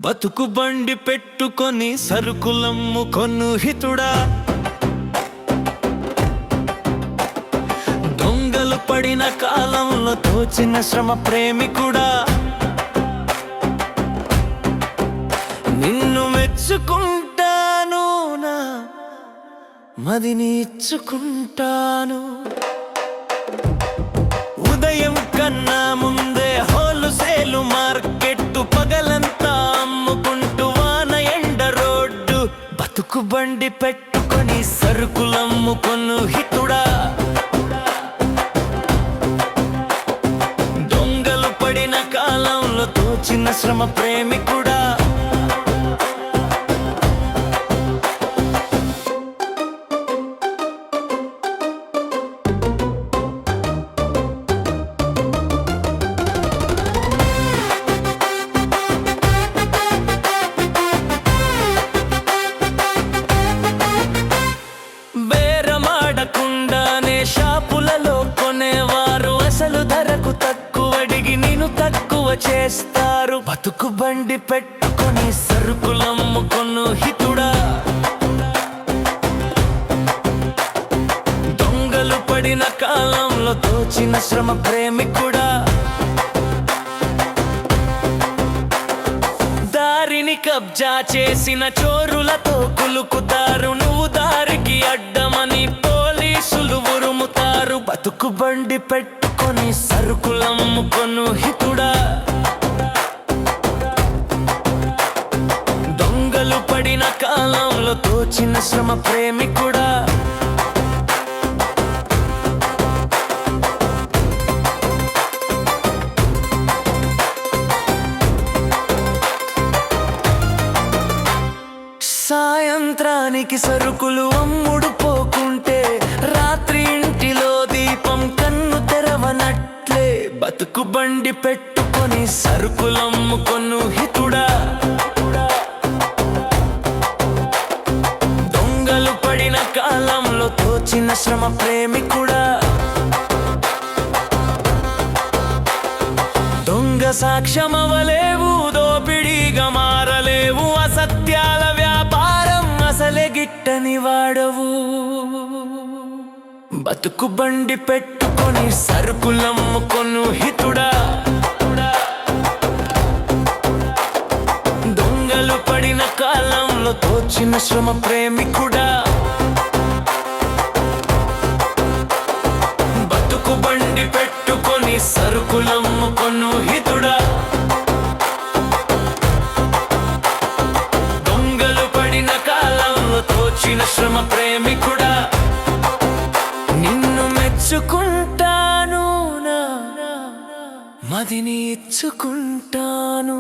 బతుకు బండి పెట్టుకొని సరుకులమ్ముకొను హితుడా, దొంగలు పడిన కాలంలో తోచిన శ్రమ ప్రేమికుడా, నిన్ను మెచ్చుకుంటాను, నా మదిని ఇచ్చుకుంటాను. ఉదయం కన్నా ముందే హోల్సేలు మార్కెట్టు, పగలంతా అమ్ముకుంటూ వాన ఎండ రోడ్డు, బతుకు బండి పెట్టుకొని సరుకులమ్ముకొను హితుడా, దొంగలు పడిన కాలంలో తోచిన శ్రమ ప్రేమికుడా. షాపులలో కొనేవారు అసలు ధరకు తక్కువ అడిగి నేను తక్కువ చేస్తారు. బతుకు బండి పెట్టుకొని సరుకులమ్ముకొను హితుడా, దొంగలు పడిన కాలంలో తోచిన శ్రమ ప్రేమికుడా. దారిని కబ్జా చేసిన చోరులతో కులుకుతారు, నువ్వు దారికి అడ్డమని పోలీసులు ఉరుముతారు. బతుకు బండి పెట్టుకొని సరుకులమ్ముకొను హితుడా, దొంగలు పడిన కాలంలో తోచిన శ్రమ ప్రేమికుడా. సాయంత్రానికి సరుకులు అమ్ముడు పోకుంటే రాత్రి ఇంటిలో దీపం కన్ను తెరవనట్లే. బతుకు బండి పెట్టుకొని సరుకులమ్ముకొను హితుడా, దొంగలు పడిన కాలంలో తోచిన శ్రమ ప్రేమికుడా. దొంగ సాక్ష్యమవలేవు, దోపిడీగా మారలేవు, అసత్యాల వ్యాపారం అసలే గిట్టని వాడవు. బతుకు బండి పెట్టుకొని సరుకులమ్ముకొను హితుడా, దొంగలు పడిన కాలంలో తోచిన శ్రమ ప్రేమికుడా. బతుకు బండి పెట్టుకొని సరుకులమ్ముకొను హితుడా, దొంగలు పడిన కాలంలో తోచిన శ్రమ ప్రేమికుడా. నిన్ను మెచ్చుకుంటాను, నా మదిని ఇచ్చుకుంటాను.